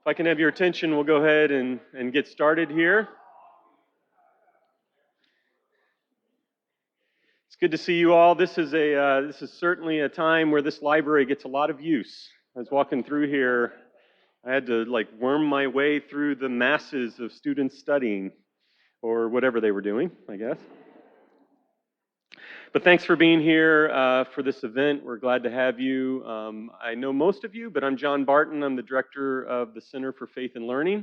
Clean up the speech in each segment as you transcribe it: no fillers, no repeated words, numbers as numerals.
If I can have your attention, we'll go ahead and get started here. It's good to see you all. This is certainly a time where this library gets a lot of use. I was walking through here. I had to worm my way through the masses of students studying, or whatever they were doing, I guess. But thanks for being here for this event. We're glad to have you. I know most of you, but I'm John Barton. I'm the director of the Center for Faith and Learning.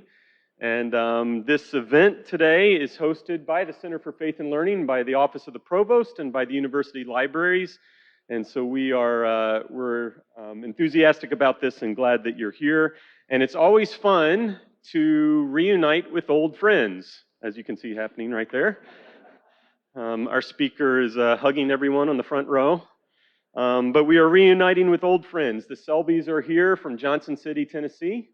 And this event today is hosted by the Center for Faith and Learning, by the Office of the Provost, and by the University Libraries. And so we're enthusiastic about this and glad that you're here. And it's always fun to reunite with old friends, as you can see happening right there. Our speaker is hugging everyone on the front row. But we are reuniting with old friends. The Selbys are here from Johnson City, Tennessee.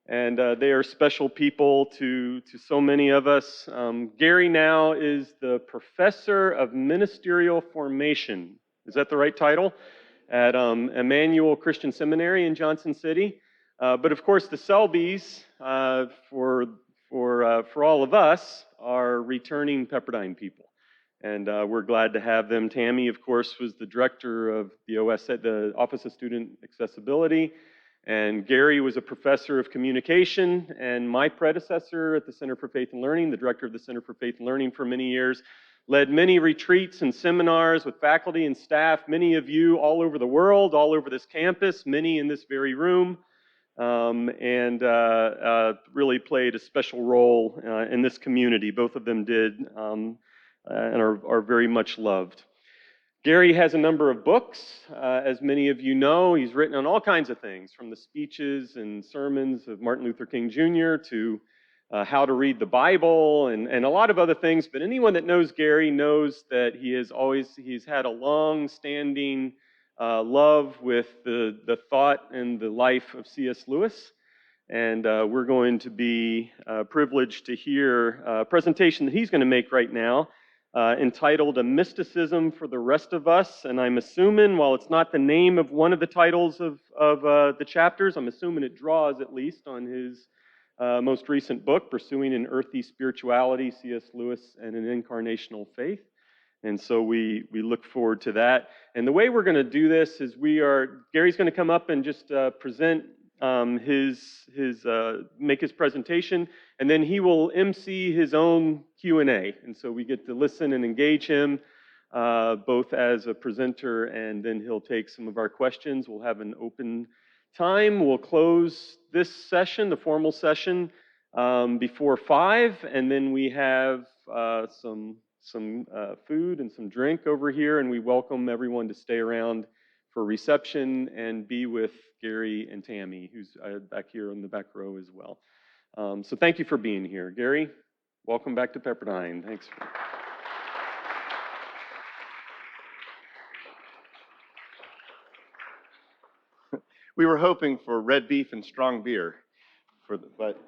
And they are special people to so many of us. Gary now is the Professor of Ministerial Formation. Is that the right title? At Emmanuel Christian Seminary in Johnson City. But of course, the Selbys, for all of us, are returning Pepperdine people. And we're glad to have them. Tammy, of course, was the director of the Office of Student Accessibility. And Gary was a professor of communication and my predecessor at the Center for Faith and Learning, the director of the Center for Faith and Learning for many years, led many retreats and seminars with faculty and staff, many of you all over the world, all over this campus, many in this very room, and really played a special role in this community. Both of them did and are very much loved. Gary has a number of books, as many of you know. He's written on all kinds of things, from the speeches and sermons of Martin Luther King Jr. to how to read the Bible and a lot of other things. But anyone that knows Gary knows that he's had a long-standing love with the thought and the life of C.S. Lewis. And we're going to be privileged to hear a presentation that he's going to make right now, entitled A Mysticism for the Rest of Us. And I'm assuming, while it's not the name of one of the titles of the chapters, I'm assuming it draws at least on his most recent book, Pursuing an Earthy Spirituality, C.S. Lewis and an Incarnational Faith. And so we look forward to that. And the way we're going to do this is Gary's going to come up and just present make his presentation, and then he will MC his own Q&A. And so we get to listen and engage him both as a presenter, and then he'll take some of our questions. We'll have an open time. We'll close this session, the formal session, before 5, and then we have some food and some drink over here, and we welcome everyone to stay around for reception and be with Gary and Tammy, who's back here in the back row as well. So thank you for being here. Gary, welcome back to Pepperdine. Thanks. We were hoping for red beef and strong beer, but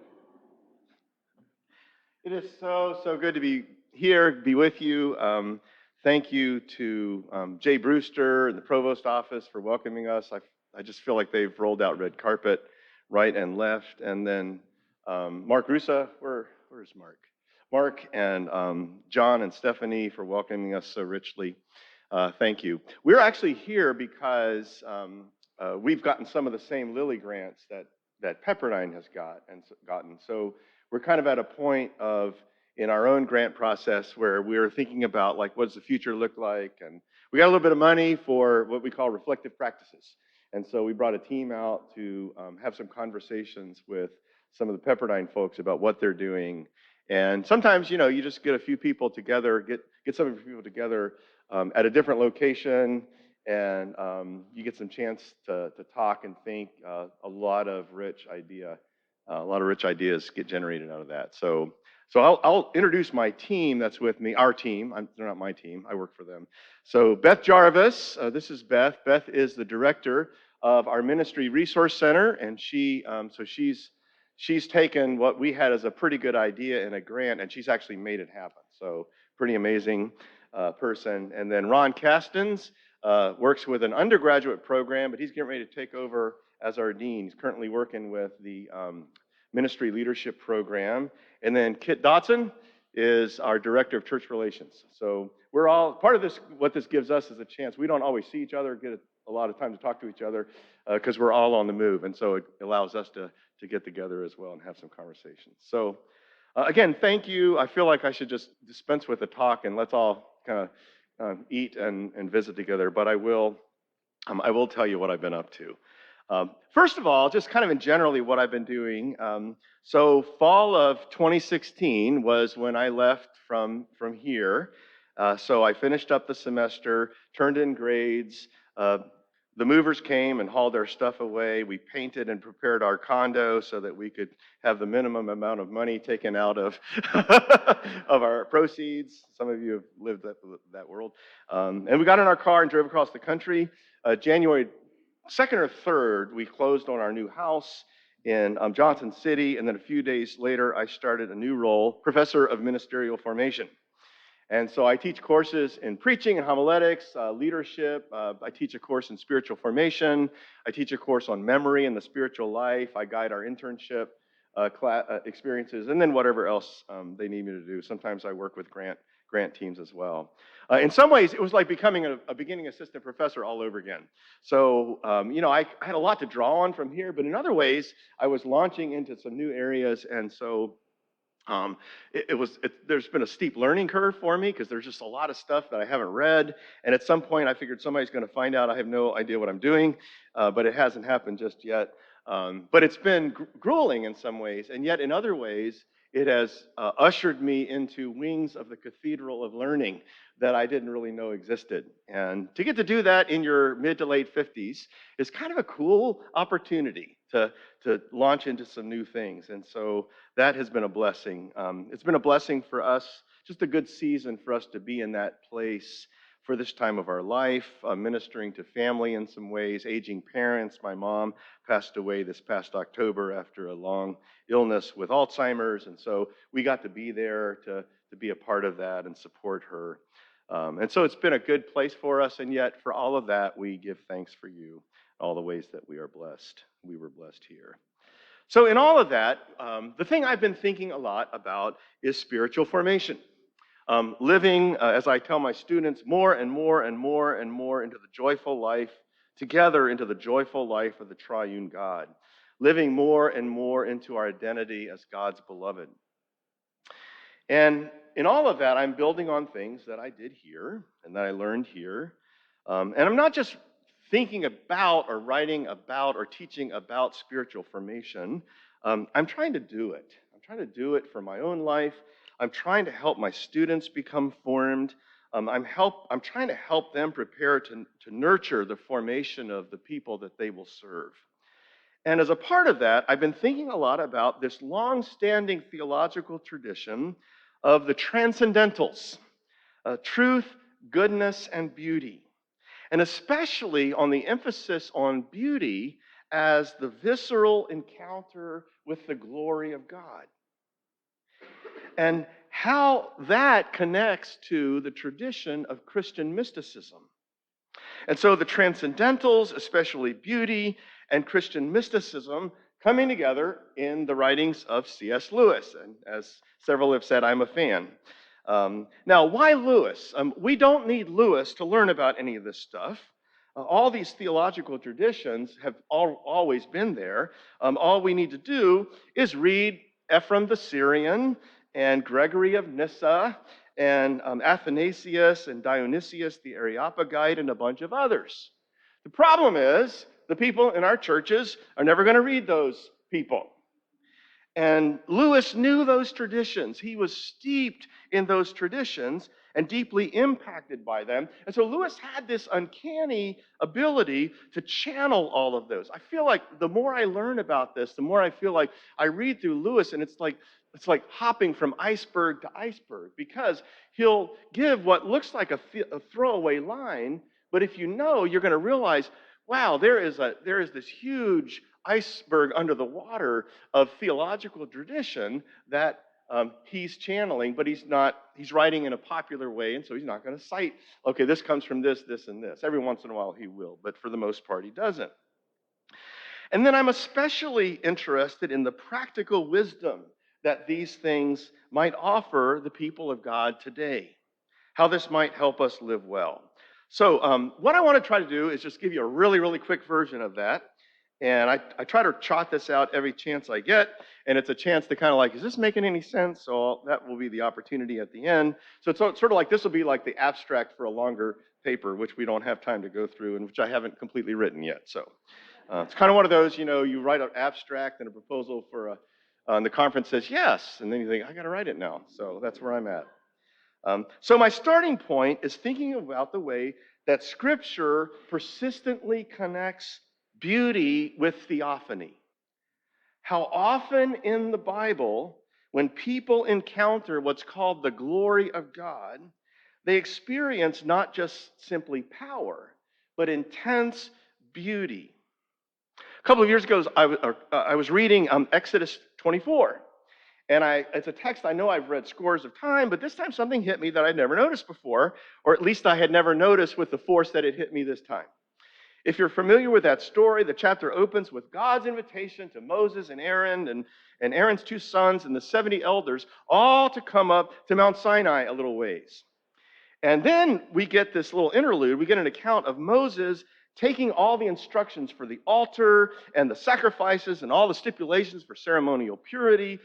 it is so good to be here, be with you. Thank you to Jay Brewster and the Provost Office for welcoming us. I just feel like they've rolled out red carpet right and left. And then Mark Russa, where's Mark? Mark and John and Stephanie for welcoming us so richly. Thank you. We're actually here because we've gotten some of the same Lilly grants that Pepperdine has gotten. So we're kind of at a point in our own grant process where we're thinking about what does the future look like, and we got a little bit of money for what we call reflective practices. And so we brought a team out to have some conversations with some of the Pepperdine folks about what they're doing. And sometimes, you just get a few people together, get some of your people together at a different location, and you get some chance to talk and think. A lot of rich ideas get generated out of that. So I'll introduce my team that's with me, our team. They're not my team, I work for them. So Beth Jarvis, this is Beth. Beth is the director of our Ministry Resource Center, and she's taken what we had as a pretty good idea in a grant, and she's actually made it happen. So pretty amazing person. And then Ron Castens works with an undergraduate program, but he's getting ready to take over as our dean. He's currently working with the ministry leadership program. And then Kit Dotson is our director of church relations. So we're all part of this. What this gives us is a chance. We don't always see each other, get a lot of time to talk to each other because we're all on the move. And so it allows us to get together as well and have some conversations. So again, thank you. I feel like I should just dispense with the talk and let's all kind of eat and visit together. But I will tell you what I've been up to. First of all, just kind of in generally what I've been doing. So fall of 2016 was when I left from here. So I finished up the semester, turned in grades. The movers came and hauled our stuff away. We painted and prepared our condo so that we could have the minimum amount of money taken out of of our proceeds. Some of you have lived that world. And we got in our car and drove across the country. January 2nd or 3rd, we closed on our new house in Johnson City, and then a few days later, I started a new role, Professor of Ministerial Formation. And so I teach courses in preaching and homiletics, leadership. I teach a course in spiritual formation. I teach a course on memory and the spiritual life. I guide our internship experiences, and then whatever else they need me to do. Sometimes I work with grant teams as well. In some ways, it was like becoming a beginning assistant professor all over again. So, I had a lot to draw on from here, but in other ways, I was launching into some new areas, and so there's been a steep learning curve for me because there's just a lot of stuff that I haven't read. And at some point, I figured somebody's going to find out I have no idea what I'm doing, but it hasn't happened just yet. But it's been grueling in some ways, and yet in other ways, it has ushered me into wings of the cathedral of learning that I didn't really know existed. And to get to do that in your mid to late 50s is kind of a cool opportunity to launch into some new things. And so that has been a blessing. It's been a blessing for us, just a good season for us to be in that place for this time of our life, ministering to family in some ways, aging parents. My mom passed away this past October after a long illness with Alzheimer's, and so we got to be there to be a part of that and support her. And so it's been a good place for us, and yet for all of that, we give thanks for you, all the ways that we are blessed. We were blessed here. So in all of that, the thing I've been thinking a lot about is spiritual formation. Living, as I tell my students, more and more and more and more into the joyful life, together into the joyful life of the triune God. Living more and more into our identity as God's beloved. And in all of that, I'm building on things that I did here and that I learned here. And I'm not just thinking about or writing about or teaching about spiritual formation. I'm trying to do it. I'm trying to do it for my own life. I'm trying to help my students become formed. I'm trying to help them prepare to nurture the formation of the people that they will serve. And as a part of that, I've been thinking a lot about this long-standing theological tradition of the transcendentals, truth, goodness, and beauty. And especially on the emphasis on beauty as the visceral encounter with the glory of God. And how that connects to the tradition of Christian mysticism. And so the transcendentals, especially beauty, and Christian mysticism coming together in the writings of C.S. Lewis. And as several have said, I'm a fan. Now, why Lewis? We don't need Lewis to learn about any of this stuff. All these theological traditions have always been there. All we need to do is read Ephraim the Syrian and Gregory of Nyssa and Athanasius and Dionysius the Areopagite and a bunch of others. The problem is the people in our churches are never going to read those people. And Lewis knew those traditions. He was steeped in those traditions and deeply impacted by them. And so Lewis had this uncanny ability to channel all of those. I feel like the more I learn about this, the more I feel like I read through Lewis, and it's like hopping from iceberg to iceberg, because he'll give what looks like a throwaway line, but if you know, you're going to realize, wow, there is this huge iceberg under the water of theological tradition that he's channeling, but he's writing in a popular way, and so he's not going to cite, okay, this comes from this, this, and this. Every once in a while he will, but for the most part he doesn't. And then I'm especially interested in the practical wisdom that these things might offer the people of God today, how this might help us live well. So what I want to try to do is just give you a really, really quick version of that. And I try to trot this out every chance I get, and it's a chance to kind of like, is this making any sense? So that will be the opportunity at the end. So it's sort of like, this will be like the abstract for a longer paper, which we don't have time to go through and which I haven't completely written yet. So it's kind of one of those, you write an abstract and a proposal for and the conference says yes, and then you think, I got to write it now. So that's where I'm at. So my starting point is thinking about the way that Scripture persistently connects beauty with theophany. How often in the Bible, when people encounter what's called the glory of God, they experience not just simply power, but intense beauty. A couple of years ago, I was reading Exodus 24. And it's a text I know I've read scores of times, but this time something hit me that I'd never noticed before, or at least I had never noticed with the force that it hit me this time. If you're familiar with that story, the chapter opens with God's invitation to Moses and Aaron and Aaron's two sons and the 70 elders, all to come up to Mount Sinai a little ways. And then we get this little interlude. We get an account of Moses taking all the instructions for the altar and the sacrifices and all the stipulations for ceremonial purity,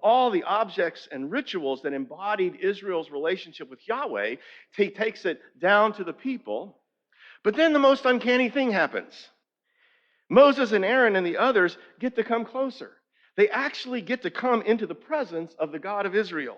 all the objects and rituals that embodied Israel's relationship with Yahweh. He takes it down to the people. But then the most uncanny thing happens. Moses and Aaron and the others get to come closer. They actually get to come into the presence of the God of Israel.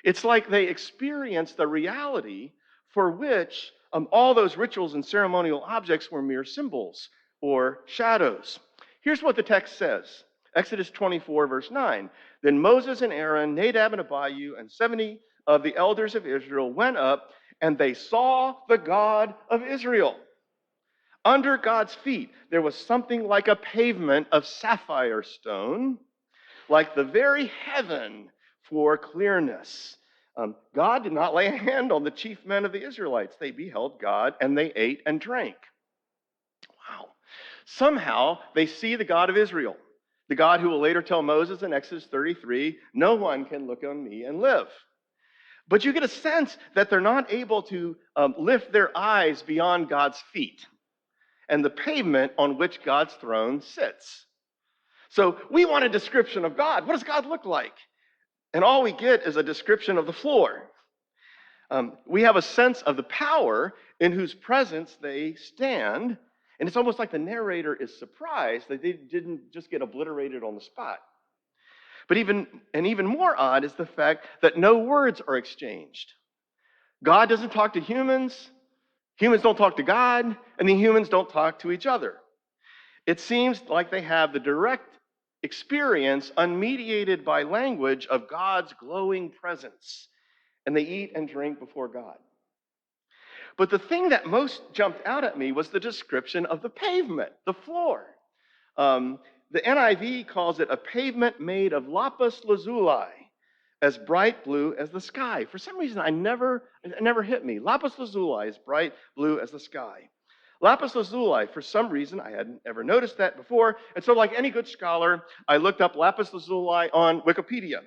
It's like they experience the reality for which all those rituals and ceremonial objects were mere symbols or shadows. Here's what the text says. Exodus 24, verse 9. Then Moses and Aaron, Nadab and Abihu, and 70 of the elders of Israel went up, and they saw the God of Israel. Under God's feet, there was something like a pavement of sapphire stone, like the very heaven for clearness. God did not lay a hand on the chief men of the Israelites. They beheld God and they ate and drank. Wow. Somehow they see the God of Israel, the God who will later tell Moses in Exodus 33, no one can look on me and live. But you get a sense that they're not able to lift their eyes beyond God's feet and the pavement on which God's throne sits. So we want a description of God. What does God look like? And all we get is a description of the floor. We have a sense of the power in whose presence they stand, and it's almost like the narrator is surprised that they didn't just get obliterated on the spot. But even more odd is the fact that no words are exchanged. God doesn't talk to humans, humans don't talk to God, and the humans don't talk to each other. It seems like they have the direct experience, unmediated by language, of God's glowing presence. And they eat and drink before God. But the thing that most jumped out at me was the description of the pavement, the floor. The NIV calls it a pavement made of lapis lazuli, as bright blue as the sky. For some reason, it never hit me. Lapis lazuli is bright blue as the sky. Lapis lazuli, for some reason, I hadn't ever noticed that before. And so like any good scholar, I looked up lapis lazuli on Wikipedia.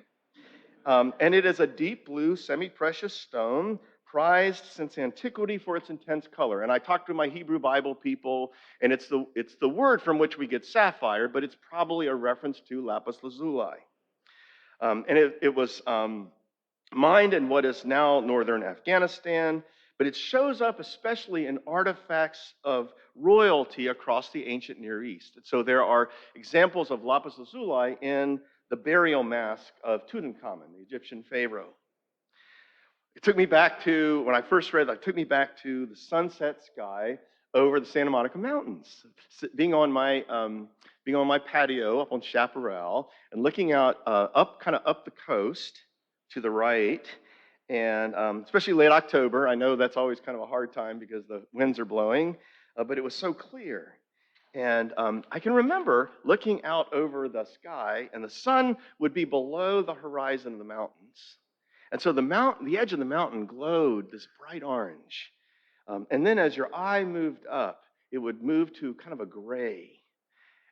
And it is a deep blue, semi-precious stone, prized since antiquity for its intense color. And I talked to my Hebrew Bible people, and it's the word from which we get sapphire, but it's probably a reference to lapis lazuli. And it was mined in what is now northern Afghanistan, but it shows up especially in artifacts of royalty across the ancient Near East. And so there are examples of lapis lazuli in the burial mask of Tutankhamun, the Egyptian pharaoh. It took me back to, when I first read it, it took me back to the sunset sky over the Santa Monica Mountains, being on my patio up on Chaparral and looking out up the coast to the right, and especially late October. I know that's always kind of a hard time because the winds are blowing, but it was so clear. And I can remember looking out over the sky, and the sun would be below the horizon of the mountains. And so the edge of the mountain glowed this bright orange. And then as your eye moved up, it would move to kind of a gray.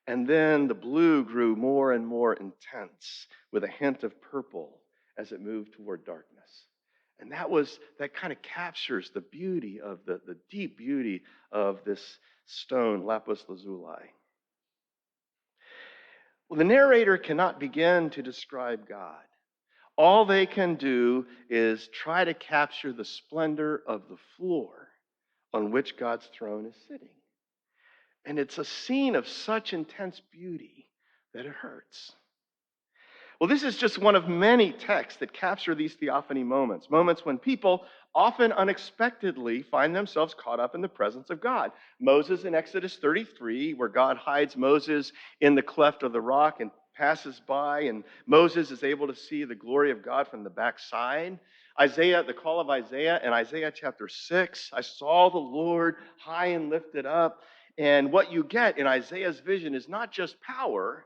And then the blue grew more and more intense with a hint of purple as it moved toward darkness. And that kind of captures the beauty of the deep beauty of this stone, lapis lazuli. Well, the narrator cannot begin to describe God. All they can do is try to capture the splendor of the floor on which God's throne is sitting. And it's a scene of such intense beauty that it hurts. Well, this is just one of many texts that capture these theophany moments, moments when people often unexpectedly find themselves caught up in the presence of God. Moses in Exodus 33, where God hides Moses in the cleft of the rock and passes by, and Moses is able to see the glory of God from the backside. Isaiah, the call of Isaiah in Isaiah chapter 6, I saw the Lord high and lifted up. And what you get in Isaiah's vision is not just power,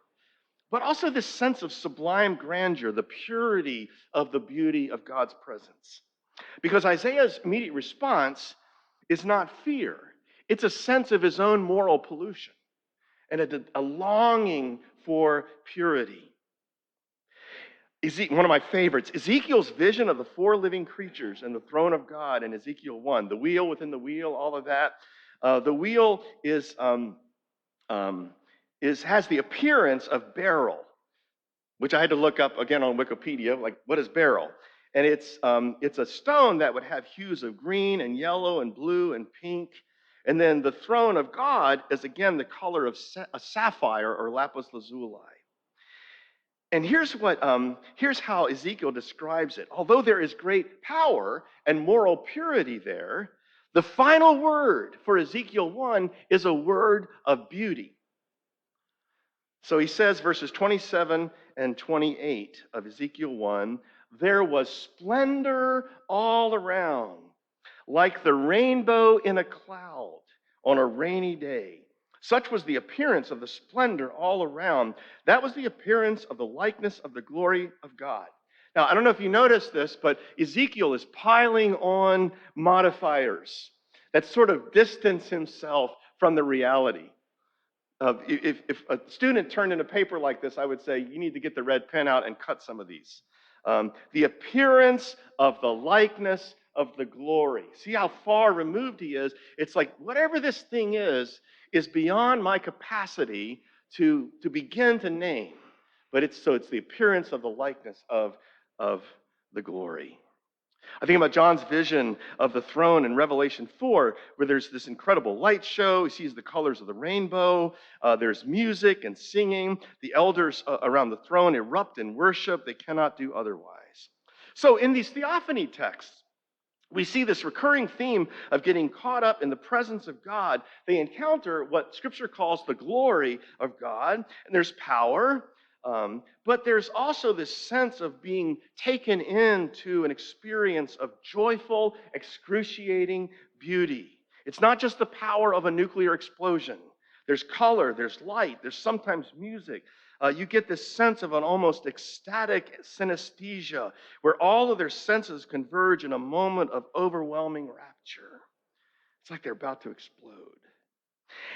but also this sense of sublime grandeur, the purity of the beauty of God's presence. Because Isaiah's immediate response is not fear, it's a sense of his own moral pollution and a longing for purity. One of my favorites, Ezekiel's vision of the four living creatures and the throne of God in Ezekiel 1, the wheel within the wheel, all of that. The wheel has the appearance of beryl, which I had to look up again on Wikipedia, like what is beryl? And it's a stone that would have hues of green and yellow and blue and pink. And then the throne of God is again the color of a sapphire or lapis lazuli. And here's how Ezekiel describes it. Although there is great power and moral purity there, the final word for Ezekiel 1 is a word of beauty. So he says, verses 27 and 28 of Ezekiel 1, there was splendor all around, like the rainbow in a cloud on a rainy day. Such was the appearance of the splendor all around. That was the appearance of the likeness of the glory of God. Now, I don't know if you noticed this, but Ezekiel is piling on modifiers that sort of distance himself from the reality. If a student turned in a paper like this, I would say, you need to get the red pen out and cut some of these. The appearance of the likeness of the glory. See how far removed he is? It's like whatever this thing is beyond my capacity to begin to name. But it's the appearance of the likeness of the glory. I think about John's vision of the throne in Revelation 4, where there's this incredible light show. He sees the colors of the rainbow. There's music and singing. The elders around the throne erupt in worship. They cannot do otherwise. So in these theophany texts, we see this recurring theme of getting caught up in the presence of God. They encounter what Scripture calls the glory of God, and there's power, but there's also this sense of being taken into an experience of joyful, excruciating beauty. It's not just the power of a nuclear explosion. There's color, there's light, there's sometimes music. You get this sense of an almost ecstatic synesthesia where all of their senses converge in a moment of overwhelming rapture. It's like they're about to explode.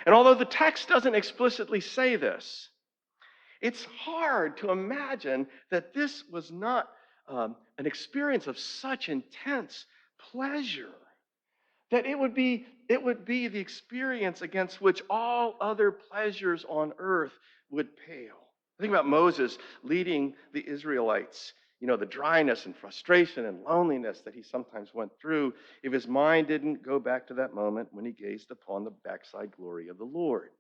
And although the text doesn't explicitly say this, it's hard to imagine that this was not an experience of such intense pleasure that it would be the experience against which all other pleasures on earth would pale. Think about Moses leading the Israelites, the dryness and frustration and loneliness that he sometimes went through if his mind didn't go back to that moment when he gazed upon the backside glory of the Lord.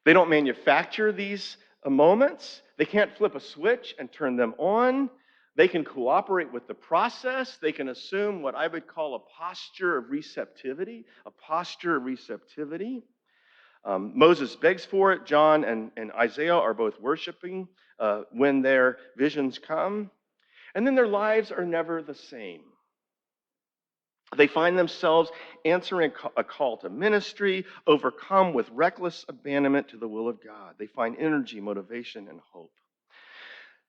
They don't manufacture these moments. They can't flip a switch and turn them on. They can cooperate with the process. They can assume what I would call a posture of receptivity, Moses begs for it. John and Isaiah are both worshiping when their visions come. And then their lives are never the same. They find themselves answering a call to ministry, overcome with reckless abandonment to the will of God. They find energy, motivation, and hope.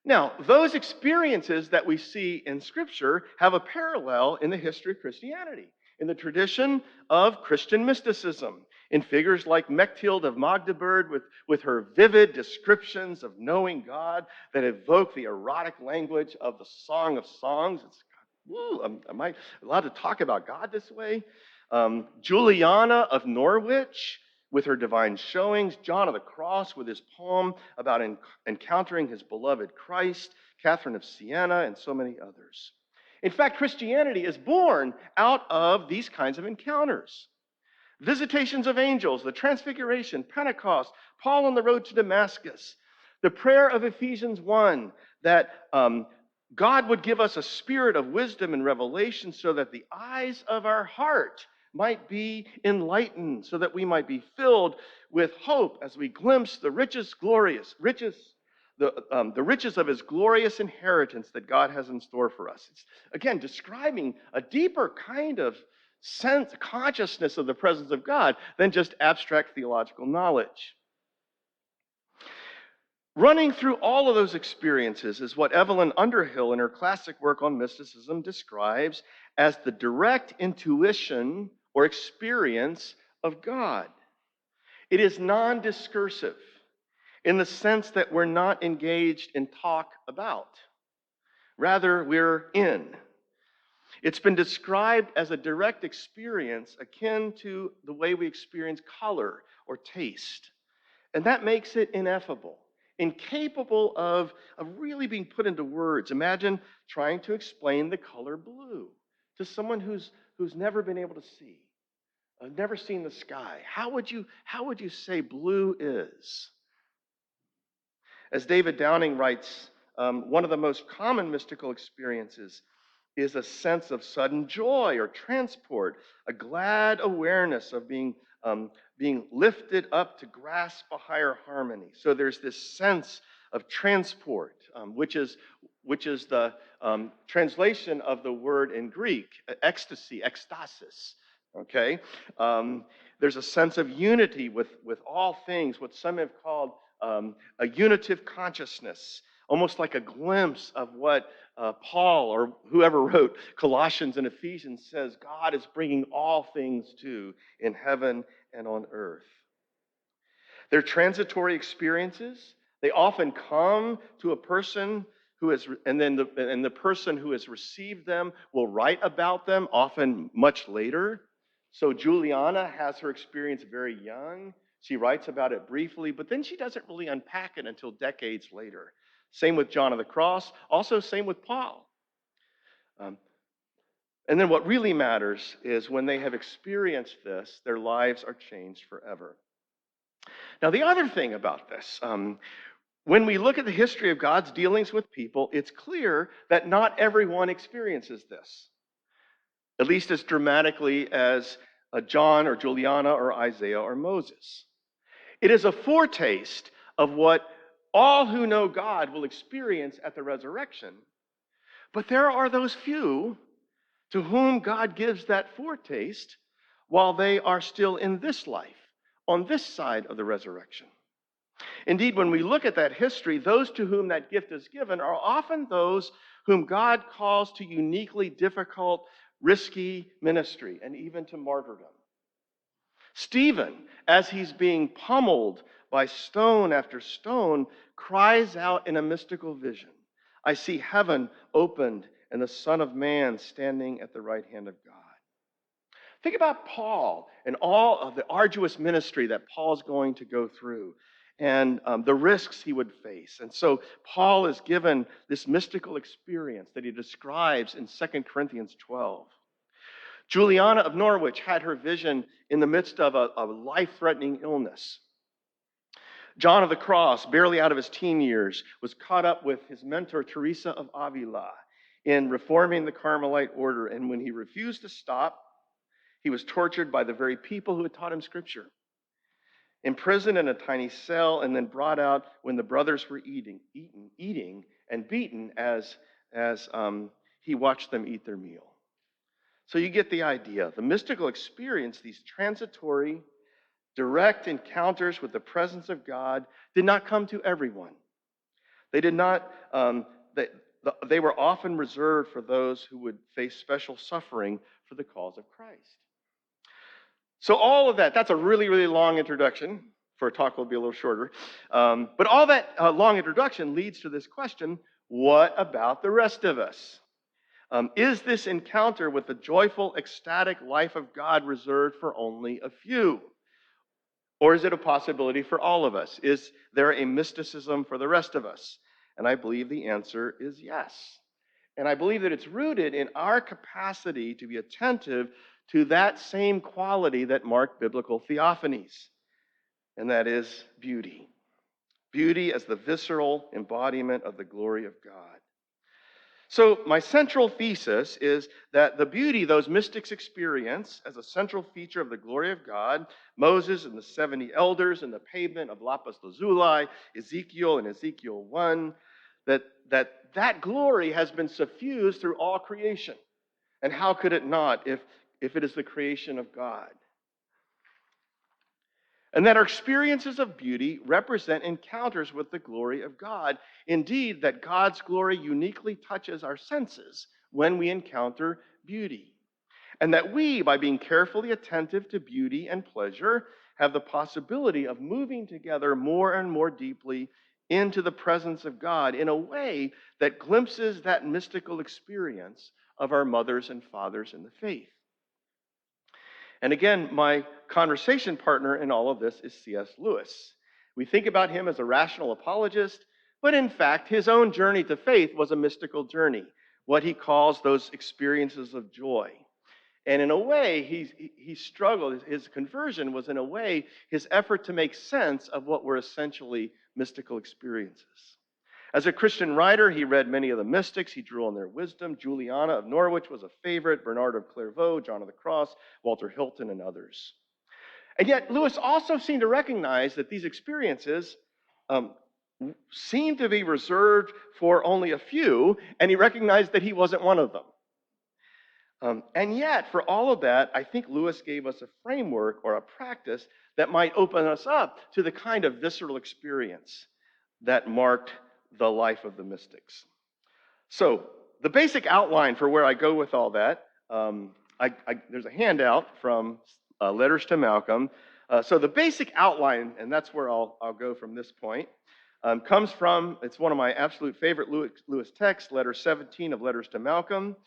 Now, those experiences that we see in Scripture have a parallel in the history of Christianity, in the tradition of Christian mysticism, in figures like Mechthild of Magdeburg with her vivid descriptions of knowing God that evoke the erotic language of the Song of Songs. It's, woo, am I allowed to talk about God this way? Juliana of Norwich with her divine showings, John of the Cross with his poem about encountering his beloved Christ, Catherine of Siena, and so many others. In fact, Christianity is born out of these kinds of encounters. Visitations of angels, the Transfiguration, Pentecost, Paul on the road to Damascus, the prayer of Ephesians 1 that God would give us a spirit of wisdom and revelation so that the eyes of our heart might be enlightened, so that we might be filled with hope as we glimpse the riches of his glorious inheritance that God has in store for us. It's, again, describing a deeper kind of sense, consciousness of the presence of God than just abstract theological knowledge. Running through all of those experiences is what Evelyn Underhill in her classic work on mysticism describes as the direct intuition or experience of God. It is non-discursive in the sense that we're not engaged in talk about. Rather, we're in. It's been described as a direct experience akin to the way we experience color or taste. And that makes it ineffable, incapable of really being put into words. Imagine trying to explain the color blue to someone who's never been able to see, never seen the sky. How would you say blue is? As David Downing writes, one of the most common mystical experiences is a sense of sudden joy or transport, a glad awareness of being lifted up to grasp a higher harmony. So there's this sense of transport, which is the translation of the word in Greek, ecstasy, ekstasis. Okay, there's a sense of unity with all things, what some have called a unitive consciousness, almost like a glimpse of what Paul or whoever wrote Colossians and Ephesians says God is bringing all things to in heaven and on earth. They're transitory experiences. They often come to a person who has, and the person who has received them will write about them, often much later. So Juliana has her experience very young. She writes about it briefly, but then she doesn't really unpack it until decades later. Same with John of the Cross, also same with Paul. And then what really matters is when they have experienced this, their lives are changed forever. Now, the other thing about this, when we look at the history of God's dealings with people, it's clear that not everyone experiences this, at least as dramatically as John or Juliana or Isaiah or Moses. It is a foretaste of what all who know God will experience at the resurrection. But there are those few to whom God gives that foretaste while they are still in this life, on this side of the resurrection. Indeed, when we look at that history, those to whom that gift is given are often those whom God calls to uniquely difficult, risky ministry and even to martyrdom. Stephen, as he's being pummeled by stone after stone, cries out in a mystical vision, "I see heaven opened and the Son of Man standing at the right hand of God." Think about Paul and all of the arduous ministry that Paul's going to go through and the risks he would face. And so Paul is given this mystical experience that he describes in 2 Corinthians 12. Juliana of Norwich had her vision in the midst of a life-threatening illness. John of the Cross, barely out of his teen years, was caught up with his mentor, Teresa of Avila, in reforming the Carmelite order. And when he refused to stop, he was tortured by the very people who had taught him Scripture. Imprisoned in a tiny cell and then brought out when the brothers were eating and beaten as he watched them eat their meal. So you get the idea. The mystical experience, these transitory, direct encounters with the presence of God, did not come to everyone. They did not. They were often reserved for those who would face special suffering for the cause of Christ. So all of that, that's a really, really long introduction. For a talk, will be a little shorter. But all that long introduction leads to this question, what about the rest of us? Is this encounter with the joyful, ecstatic life of God reserved for only a few? Or is it a possibility for all of us? Is there a mysticism for the rest of us? And I believe the answer is yes. And I believe that it's rooted in our capacity to be attentive to that same quality that marked biblical theophanies, and that is beauty. Beauty as the visceral embodiment of the glory of God. So my central thesis is that the beauty those mystics experience as a central feature of the glory of God, Moses and the 70 elders and the pavement of lapis lazuli, Ezekiel and Ezekiel 1, that glory has been suffused through all creation. And how could it not if it is the creation of God? And that our experiences of beauty represent encounters with the glory of God. Indeed, that God's glory uniquely touches our senses when we encounter beauty. And that we, by being carefully attentive to beauty and pleasure, have the possibility of moving together more and more deeply into the presence of God in a way that glimpses that mystical experience of our mothers and fathers in the faith. And again, my conversation partner in all of this is C.S. Lewis. We think about him as a rational apologist, but in fact, his own journey to faith was a mystical journey, what he calls those experiences of joy. And in a way, he struggled. His conversion was, in a way, his effort to make sense of what were essentially mystical experiences. As a Christian writer, he read many of the mystics. He drew on their wisdom. Juliana of Norwich was a favorite, Bernard of Clairvaux, John of the Cross, Walter Hilton, and others. And yet, Lewis also seemed to recognize that these experiences seemed to be reserved for only a few, and he recognized that he wasn't one of them. And yet, for all of that, I think Lewis gave us a framework or a practice that might open us up to the kind of visceral experience that marked the life of the mystics. So, the basic outline for where I go with all that, there's a handout from Letters to Malcolm. So the basic outline, and that's where I'll go from this point, comes from, it's one of my absolute favorite Lewis texts, letter 17 of Letters to Malcolm.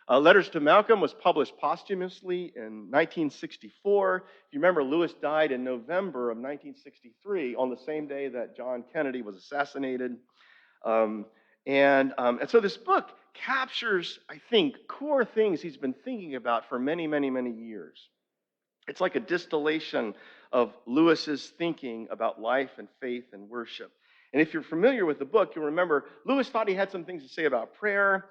Letters to Malcolm was published posthumously in 1964. If you remember, Lewis died in November of 1963, on the same day that John Kennedy was assassinated. And so this book captures, I think, core things he's been thinking about for many, many, many years. It's like a distillation of Lewis's thinking about life and faith and worship. And if you're familiar with the book, you'll remember Lewis thought he had some things to say about prayer.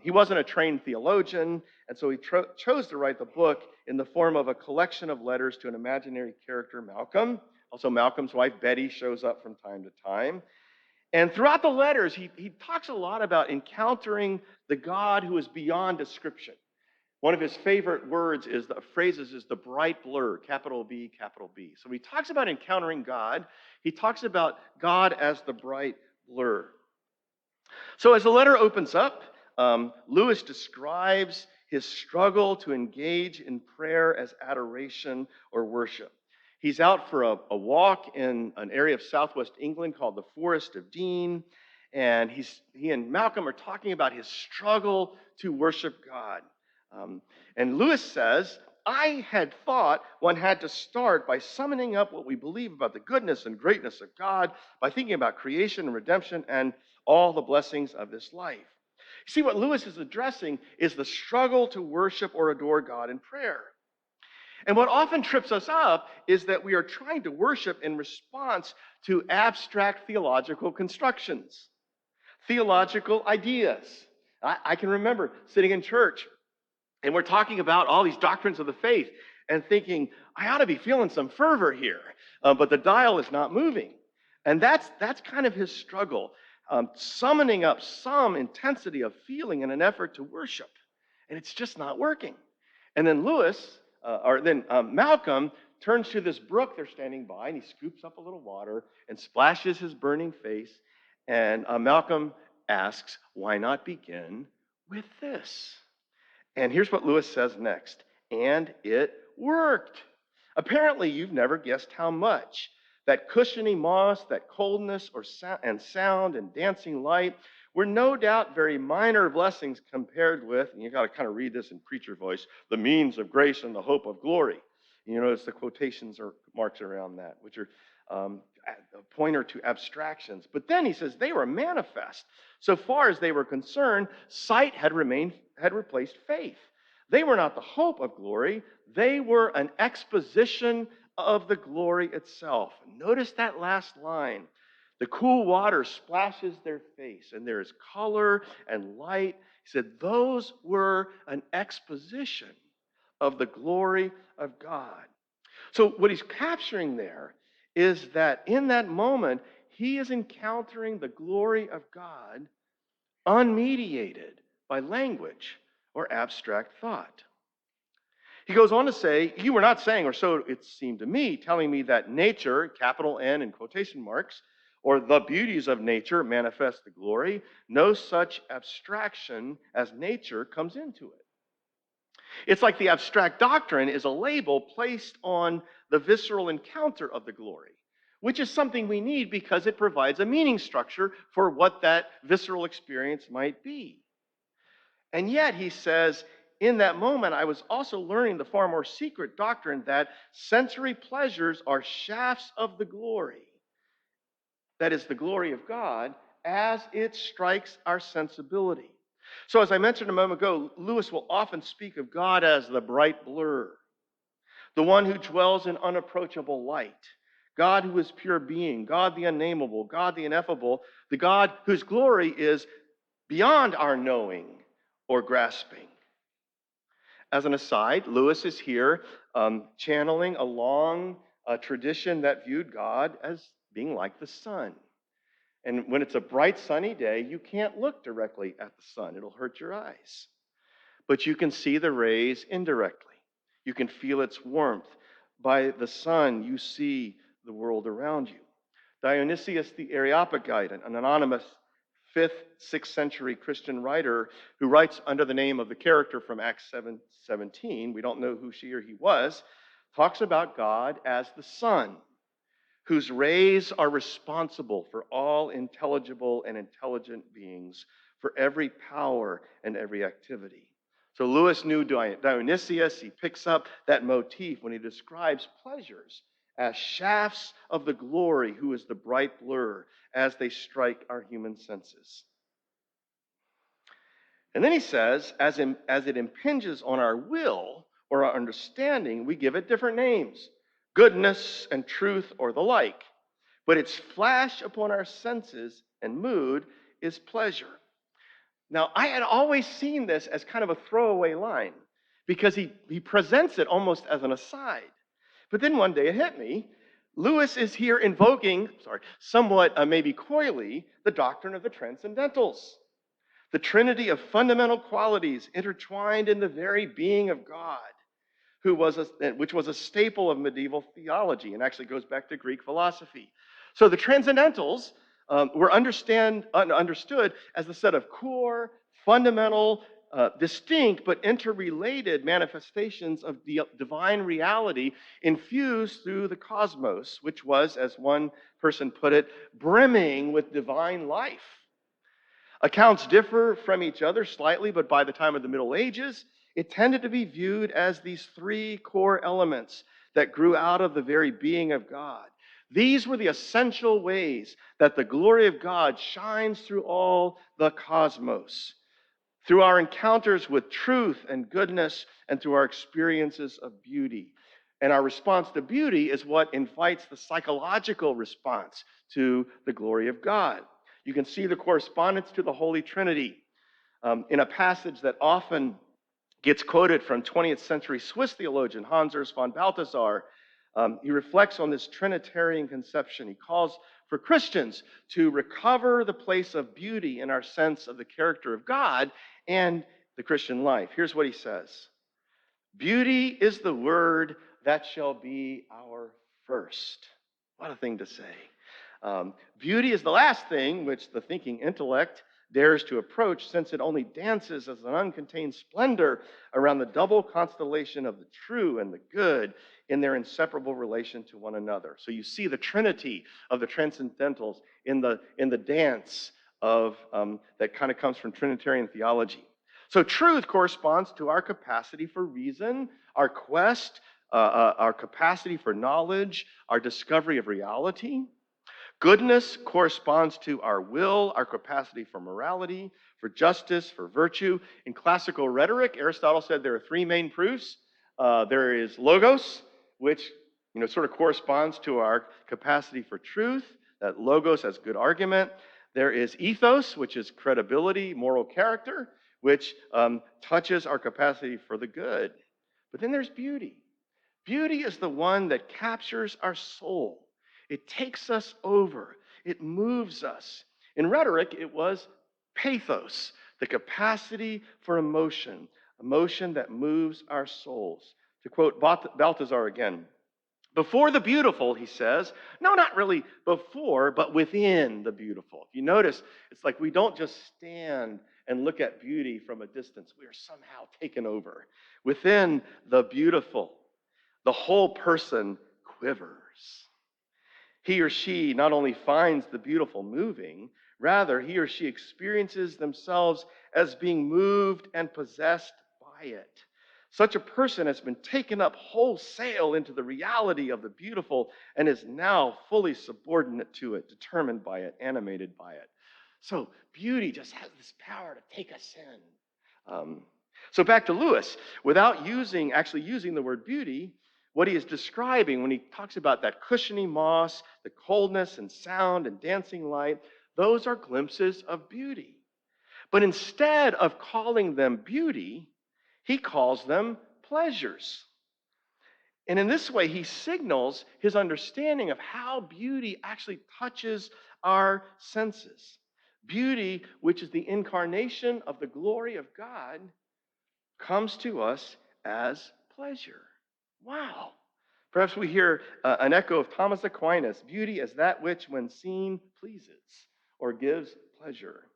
He wasn't a trained theologian, and so he chose to write the book in the form of a collection of letters to an imaginary character, Malcolm. Also, Malcolm's wife, Betty, shows up from time to time. And throughout the letters, he talks a lot about encountering the God who is beyond description. One of his favorite phrases is the bright blur, capital B, capital B. So he talks about encountering God. He talks about God as the bright blur. So as the letter opens up, Lewis describes his struggle to engage in prayer as adoration or worship. He's out for a walk in an area of southwest England called the Forest of Dean, and he and Malcolm are talking about his struggle to worship God. And Lewis says, I had thought one had to start by summoning up what we believe about the goodness and greatness of God, by thinking about creation and redemption and all the blessings of this life. See, what Lewis is addressing is the struggle to worship or adore God in prayer. And what often trips us up is that we are trying to worship in response to abstract theological constructions, theological ideas. I can remember sitting in church, and we're talking about all these doctrines of the faith and thinking, I ought to be feeling some fervor here, but the dial is not moving. And that's kind of his struggle, summoning up some intensity of feeling in an effort to worship. And it's just not working. And then Malcolm turns to this brook they're standing by, and he scoops up a little water and splashes his burning face. And Malcolm asks, why not begin with this? And here's what Lewis says next. And it worked. Apparently, you've never guessed how much. That cushiony moss, that coldness and sound and dancing light were no doubt very minor blessings compared with, and you got to kind of read this in preacher voice, the means of grace and the hope of glory. You notice the quotations or marks around that, which are a pointer to abstractions. But then he says they were manifest. So far as they were concerned, sight had replaced faith. They were not the hope of glory. They were an exposition of the glory itself. Notice that last line. The cool water splashes their face, and there is color and light. He said those were an exposition of the glory of God. So what he's capturing there is that in that moment, he is encountering the glory of God unmediated by language or abstract thought. He goes on to say, you were not saying, or so it seemed to me, telling me that nature, capital N in quotation marks, or the beauties of nature manifest the glory. No such abstraction as nature comes into it. It's like the abstract doctrine is a label placed on the visceral encounter of the glory, which is something we need because it provides a meaning structure for what that visceral experience might be. And yet, he says, in that moment, I was also learning the far more secret doctrine that sensory pleasures are shafts of the glory. That is, the glory of God as it strikes our sensibility. So, as I mentioned a moment ago, Lewis will often speak of God as the bright blur, the one who dwells in unapproachable light, God who is pure being, God the unnameable, God the ineffable, the God whose glory is beyond our knowing or grasping. As an aside, Lewis is here channeling a long tradition that viewed God as being like the sun. And when it's a bright sunny day, you can't look directly at the sun. It'll hurt your eyes. But you can see the rays indirectly. You can feel its warmth. By the sun, you see the world around you. Dionysius the Areopagite, an anonymous 5th, 6th century Christian writer who writes under the name of the character from Acts 7:17, we don't know who she or he was, talks about God as the sun, whose rays are responsible for all intelligible and intelligent beings, for every power and every activity. So Lewis knew Dionysius. He picks up that motif when he describes pleasures as shafts of the glory, who is the bright blur, as they strike our human senses. And then he says, as it impinges on our will or our understanding, we give it different names, goodness and truth or the like. But its flash upon our senses and mood is pleasure. Now, I had always seen this as kind of a throwaway line because he presents it almost as an aside. But then one day it hit me. Lewis is here invoking, somewhat maybe coyly, the doctrine of the transcendentals. The trinity of fundamental qualities intertwined in the very being of God, which was a staple of medieval theology and actually goes back to Greek philosophy. So the transcendentals were understood as the set of core, fundamental, distinct but interrelated manifestations of the divine reality infused through the cosmos, which was, as one person put it, brimming with divine life. Accounts differ from each other slightly, but by the time of the Middle Ages, it tended to be viewed as these three core elements that grew out of the very being of God. These were the essential ways that the glory of God shines through all the cosmos, through our encounters with truth and goodness, and through our experiences of beauty. And our response to beauty is what invites the psychological response to the glory of God. You can see the correspondence to the Holy Trinity in a passage that often gets quoted from 20th century Swiss theologian Hans Urs von Balthasar. He reflects on this Trinitarian conception. He calls for Christians to recover the place of beauty in our sense of the character of God and the Christian life. Here's what he says. Beauty is the word that shall be our first. What a thing to say. Beauty is the last thing which the thinking intellect dares to approach, since it only dances as an uncontained splendor around the double constellation of the true and the good in their inseparable relation to one another. So you see the trinity of the transcendentals in the dance of that kind of comes from Trinitarian theology. So truth corresponds to our capacity for reason, our quest, our capacity for knowledge, our discovery of reality. Goodness corresponds to our will, our capacity for morality, for justice, for virtue. In classical rhetoric, Aristotle said there are three main proofs. There is logos, which sort of corresponds to our capacity for truth. That logos has good argument. There is ethos, which is credibility, moral character, which touches our capacity for the good. But then there's beauty. Beauty is the one that captures our soul. It takes us over. It moves us. In rhetoric, it was pathos, the capacity for emotion, emotion that moves our souls. To quote Balthazar again, before the beautiful, he says, no, not really before, but within the beautiful. If you notice, it's like we don't just stand and look at beauty from a distance. We are somehow taken over. Within the beautiful, the whole person quivers. He or she not only finds the beautiful moving, rather, he or she experiences themselves as being moved and possessed by it. Such a person has been taken up wholesale into the reality of the beautiful and is now fully subordinate to it, determined by it, animated by it. So beauty just has this power to take us in. So back to Lewis, without actually using the word beauty, what he is describing when he talks about that cushiony moss, the coldness and sound and dancing light, those are glimpses of beauty. But instead of calling them beauty, he calls them pleasures. And in this way, he signals his understanding of how beauty actually touches our senses. Beauty, which is the incarnation of the glory of God, comes to us as pleasure. Wow. Perhaps we hear an echo of Thomas Aquinas, beauty as that which, when seen, pleases or gives pleasure.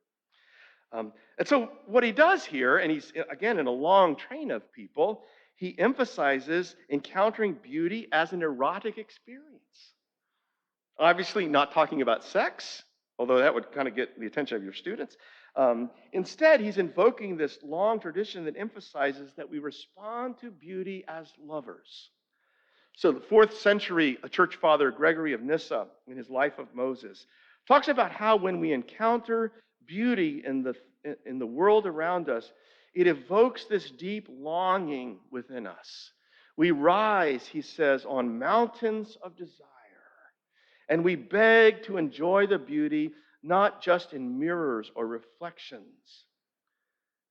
And so what he does here, and he's, again, in a long train of people, he emphasizes encountering beauty as an erotic experience. Obviously not talking about sex, although that would kind of get the attention of your students. Instead, he's invoking this long tradition that emphasizes that we respond to beauty as lovers. So the 4th century church father Gregory of Nyssa, in his Life of Moses, talks about how when we encounter beauty in the world around us, it evokes this deep longing within us. We rise, he says, on mountains of desire, and we beg to enjoy the beauty not just in mirrors or reflections,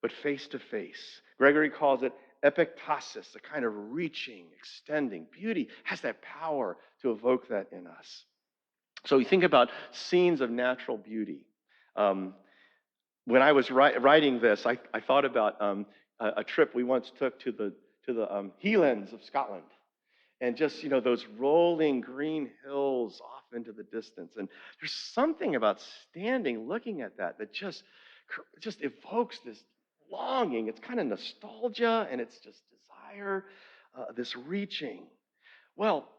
but face to face. Gregory calls it epektasis, a kind of reaching, extending. Beauty has that power to evoke that in us. So we think about scenes of natural beauty. When I was writing this, I thought about a trip we once took to the Highlands of Scotland. And just, those rolling green hills off into the distance. And there's something about standing, looking at that just evokes this longing. It's kind of nostalgia, and it's just desire, this reaching. Well,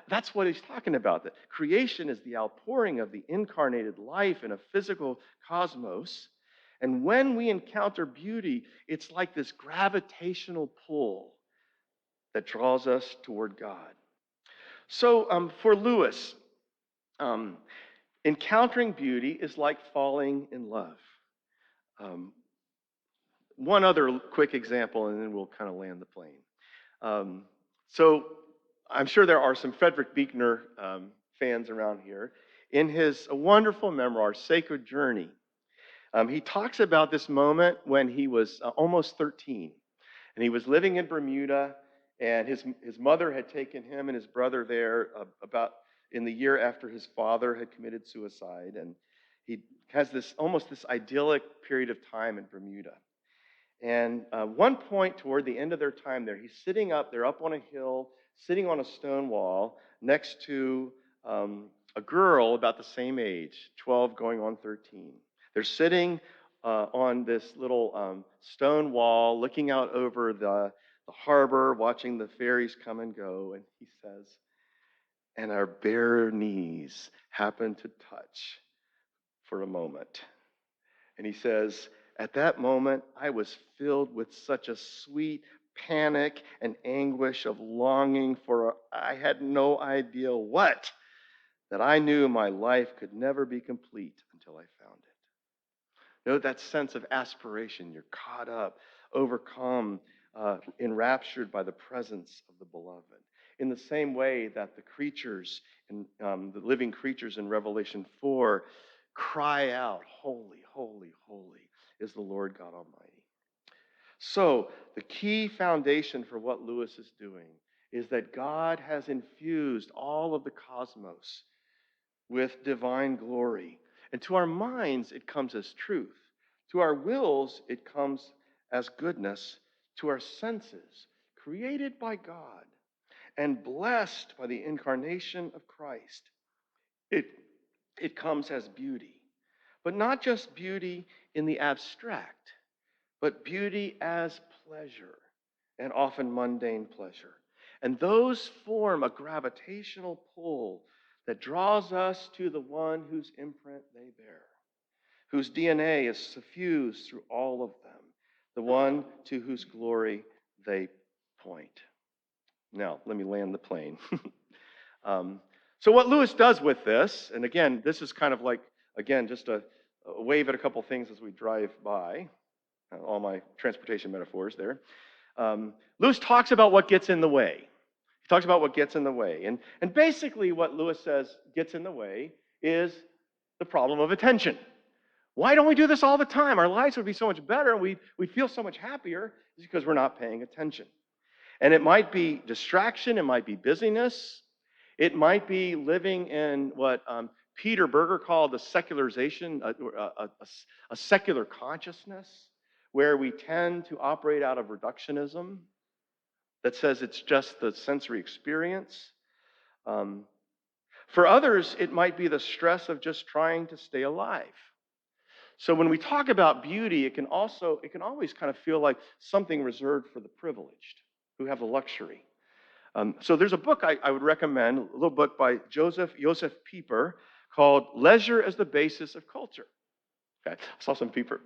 that's what he's talking about. That creation is the outpouring of the incarnated life in a physical cosmos. And when we encounter beauty, it's like this gravitational pull that draws us toward God. So for Lewis, encountering beauty is like falling in love. One other quick example, and then we'll kind of land the plane. So I'm sure there are some Frederick Buechner fans around here. In his wonderful memoir, Sacred Journey, he talks about this moment when he was almost 13. And he was living in Bermuda, and his mother had taken him and his brother there about in the year after his father had committed suicide. And he has this idyllic period of time in Bermuda. And one point toward the end of their time there, he's sitting up, they're up on a hill, sitting on a stone wall next to a girl about the same age, 12 going on 13. They're sitting on this little stone wall, looking out over the harbor, watching the ferries come and go. And he says, and our bare knees happened to touch for a moment. And he says, at that moment, I was filled with such a sweet panic and anguish of longing for I had no idea what, that I knew my life could never be complete until I found it. Note that sense of aspiration. You're caught up, overcome, enraptured by the presence of the beloved. In the same way that the creatures, the living creatures in Revelation 4, cry out, holy, holy, holy is the Lord God Almighty. So, the key foundation for what Lewis is doing is that God has infused all of the cosmos with divine glory. And to our minds, it comes as truth. To our wills, it comes as goodness. To our senses, created by God and blessed by the incarnation of Christ, it comes as beauty. But not just beauty in the abstract, but beauty as pleasure, and often mundane pleasure. And those form a gravitational pull that draws us to the one whose imprint they bear, whose DNA is suffused through all of them, the one to whose glory they point. Now, let me land the plane. So what Lewis does with this, and again, this is kind of like, again, just a wave at a couple things as we drive by, all my transportation metaphors there. Lewis talks about what gets in the way. He talks about what gets in the way. And basically what Lewis says gets in the way is the problem of attention. Why don't we do this all the time? Our lives would be so much better and we'd feel so much happier. It's because we're not paying attention. And it might be distraction, it might be busyness, it might be living in what Peter Berger called a secularization, a secular consciousness, where we tend to operate out of reductionism that says it's just the sensory experience. For others, it might be the stress of just trying to stay alive. So when we talk about beauty, it can always kind of feel like something reserved for the privileged who have the luxury. So there's a book I would recommend, a little book by Joseph Pieper called Leisure as the Basis of Culture. Okay, I saw some Pieper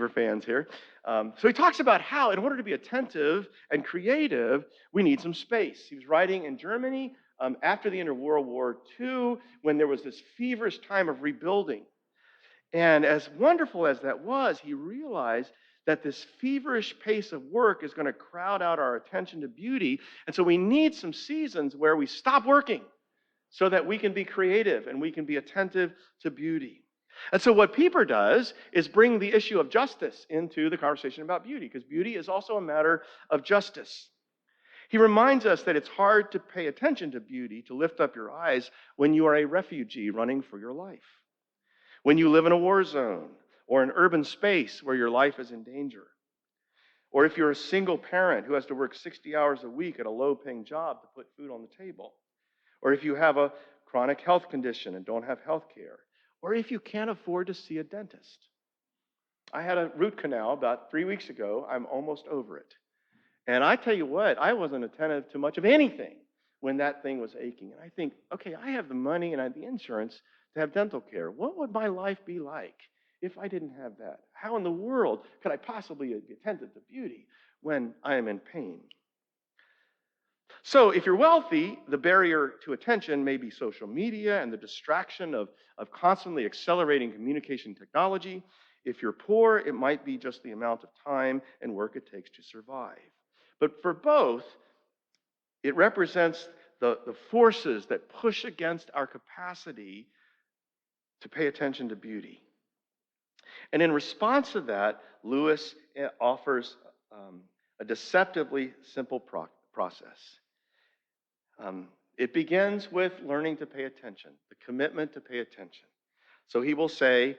fans here. So he talks about how, in order to be attentive and creative, we need some space. He was writing in Germany after the end of World War II, when there was this feverish time of rebuilding. And as wonderful as that was, he realized that this feverish pace of work is going to crowd out our attention to beauty. And so we need some seasons where we stop working so that we can be creative and we can be attentive to beauty. And so what Pieper does is bring the issue of justice into the conversation about beauty, because beauty is also a matter of justice. He reminds us that it's hard to pay attention to beauty, to lift up your eyes when you are a refugee running for your life, when you live in a war zone or an urban space where your life is in danger, or if you're a single parent who has to work 60 hours a week at a low-paying job to put food on the table, or if you have a chronic health condition and don't have health care, or if you can't afford to see a dentist. I had a root canal about 3 weeks ago. I'm almost over it. And I tell you what, I wasn't attentive to much of anything when that thing was aching. And I think, okay, I have the money and I have the insurance to have dental care. What would my life be like if I didn't have that? How in the world could I possibly be attentive to beauty when I am in pain? So if you're wealthy, the barrier to attention may be social media and the distraction of constantly accelerating communication technology. If you're poor, it might be just the amount of time and work it takes to survive. But for both, it represents the forces that push against our capacity to pay attention to beauty. And in response to that, Lewis offers a deceptively simple process. It begins with learning to pay attention, the commitment to pay attention. So he will say,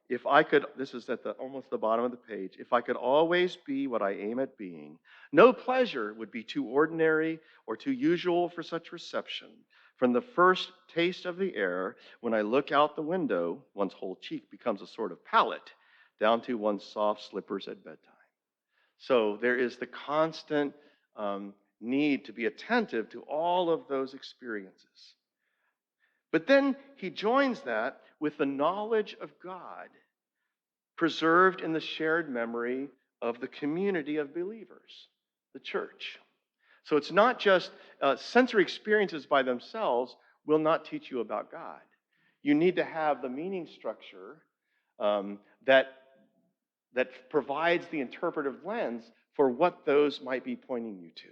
if I could, this is at almost the bottom of the page, if I could always be what I aim at being, no pleasure would be too ordinary or too usual for such reception. From the first taste of the air, when I look out the window, one's whole cheek becomes a sort of palate, down to one's soft slippers at bedtime. So there is the constant need to be attentive to all of those experiences. But then he joins that with the knowledge of God preserved in the shared memory of the community of believers, the church. So it's not just sensory experiences by themselves will not teach you about God. You need to have the meaning structure that provides the interpretive lens for what those might be pointing you to.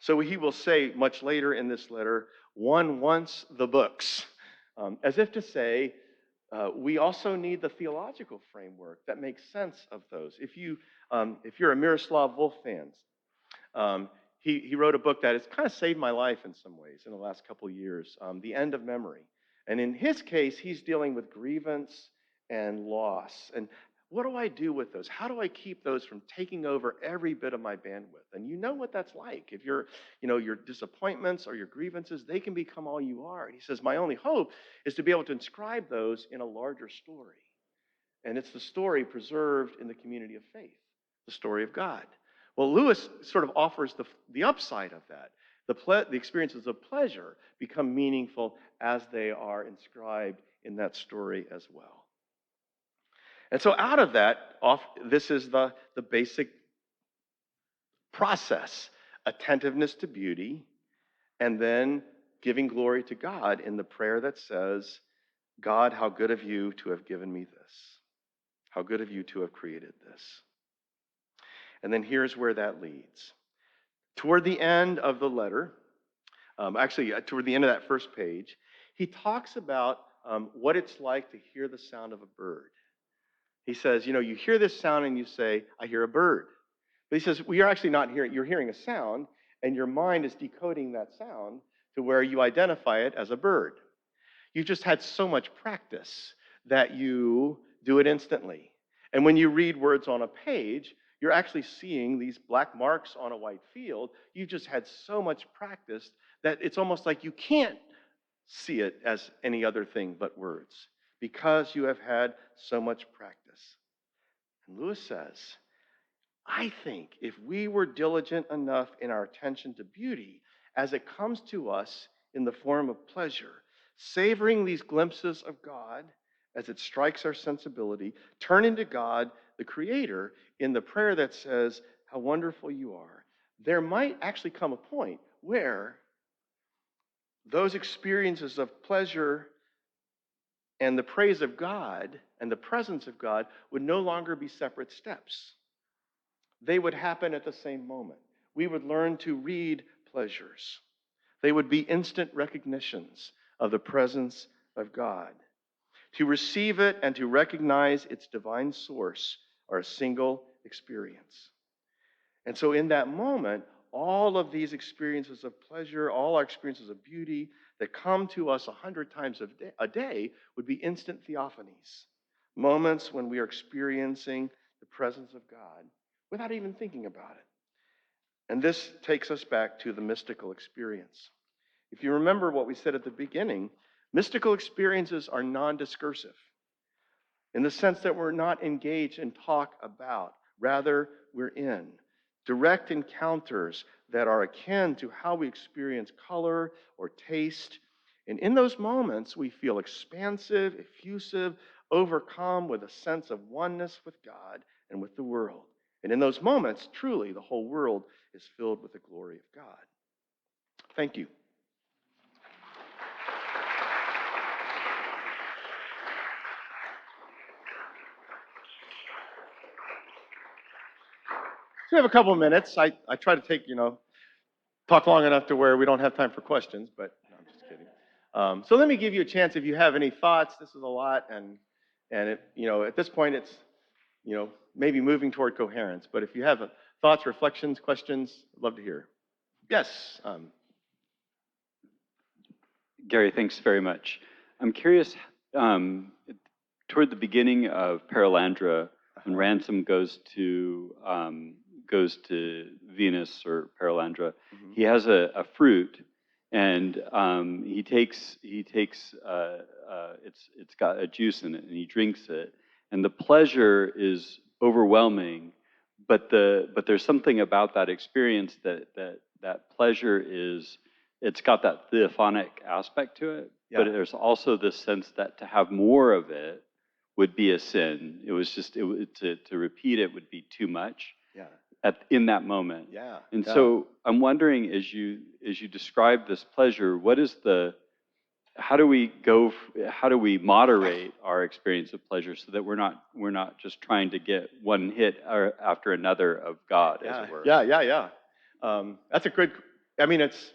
So he will say much later in this letter, one wants the books, as if to say, we also need the theological framework that makes sense of those. If you're a Miroslav Volf fan, he wrote a book that has kind of saved my life in some ways in the last couple of years, The End of Memory. And in his case, he's dealing with grievance and loss. And what do I do with those? How do I keep those from taking over every bit of my bandwidth? And you know what that's like. If your disappointments or your grievances, they can become all you are. And he says, my only hope is to be able to inscribe those in a larger story. And it's the story preserved in the community of faith, the story of God. Well, Lewis sort of offers the upside of that. The experiences of pleasure become meaningful as they are inscribed in that story as well. And so out of that, this is the basic process: attentiveness to beauty, and then giving glory to God in the prayer that says, God, how good of you to have given me this. How good of you to have created this. And then here's where that leads. Toward the end of the letter, toward the end of that first page, he talks about what it's like to hear the sound of a bird. He says, you hear this sound and you say, I hear a bird. But he says, well, you're actually not hearing, you're hearing a sound, and your mind is decoding that sound to where you identify it as a bird. You've just had so much practice that you do it instantly. And when you read words on a page, you're actually seeing these black marks on a white field. You've just had so much practice that it's almost like you can't see it as any other thing but words, because you have had so much practice. And Lewis says, I think if we were diligent enough in our attention to beauty as it comes to us in the form of pleasure, savoring these glimpses of God as it strikes our sensibility, turning to God, the Creator, in the prayer that says, how wonderful you are, there might actually come a point where those experiences of pleasure and the praise of God and the presence of God would no longer be separate steps. They would happen at the same moment. We would learn to read pleasures. They would be instant recognitions of the presence of God. To receive it and to recognize its divine source are a single experience. And so in that moment, all of these experiences of pleasure, all our experiences of beauty that come to us 100 times a day would be instant theophanies. Moments when we are experiencing the presence of God without even thinking about it. And this takes us back to the mystical experience. If you remember what we said at the beginning, mystical experiences are non-discursive in the sense that we're not engaged in talk about. Rather, we're in direct encounters that are akin to how we experience color or taste. And in those moments, we feel expansive, effusive, overcome with a sense of oneness with God and with the world. And in those moments, truly, the whole world is filled with the glory of God. Thank you. So we have a couple of minutes. I try to talk long enough to where we don't have time for questions, but no, I'm just kidding. So let me give you a chance if you have any thoughts. This is a lot, and at this point, it's maybe moving toward coherence. But if you have thoughts, reflections, questions, I'd love to hear. Yes. Gary, thanks very much. I'm curious, toward the beginning of Paralandra, when Ransom goes to Venus or Paralandra, he has a fruit, and he takes it's got a juice in it, and he drinks it, and the pleasure is overwhelming, but there's something about that experience that pleasure is, it's got that theophonic aspect to it, but there's also this sense that to have more of it would be a sin. It was just to repeat it would be too much. In that moment. And so I'm wondering, as you describe this pleasure, what is how do we moderate our experience of pleasure so that we're not just trying to get one hit after another of God, as it were? That's a good, I mean, it's,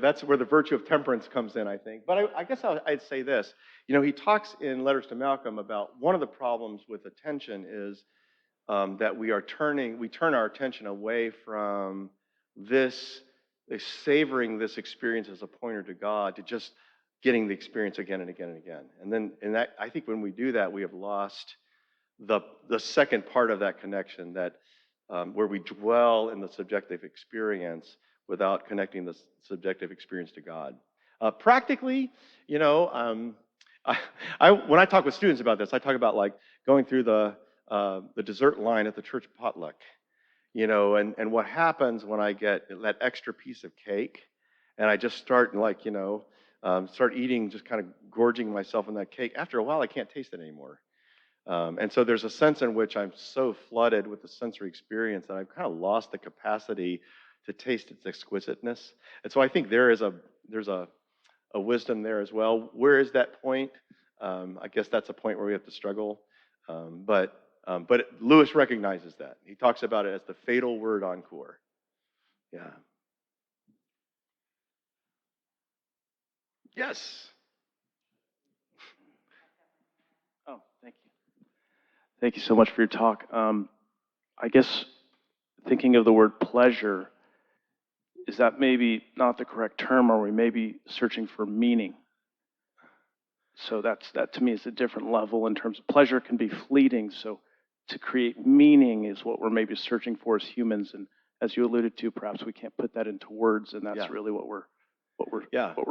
that's where the virtue of temperance comes in, I think. But I guess I'd say this. He talks in Letters to Malcolm about one of the problems with attention is that we turn our attention away from savoring this experience as a pointer to God, to just getting the experience again and again and again. And that, I think when we do that, we have lost the second part of that connection, that where we dwell in the subjective experience without connecting the subjective experience to God. Practically, when I talk with students about this, I talk about like going through the dessert line at the church potluck, and what happens when I get that extra piece of cake, and I just start start eating, just kind of gorging myself on that cake. After a while, I can't taste it anymore. And so there's a sense in which I'm so flooded with the sensory experience that I've kind of lost the capacity to taste its exquisiteness. And so I think there's a wisdom there as well. Where is that point? I guess that's a point where we have to struggle. But Lewis recognizes that. He talks about it as the fatal word encore. Yeah. Yes. Oh, thank you. Thank you so much for your talk. I guess thinking of the word pleasure, is that maybe not the correct term? Or are we maybe searching for meaning? So that to me is a different level in terms of pleasure can be fleeting. So to create meaning is what we're maybe searching for as humans. And as you alluded to, perhaps we can't put that into words, and that's really what we're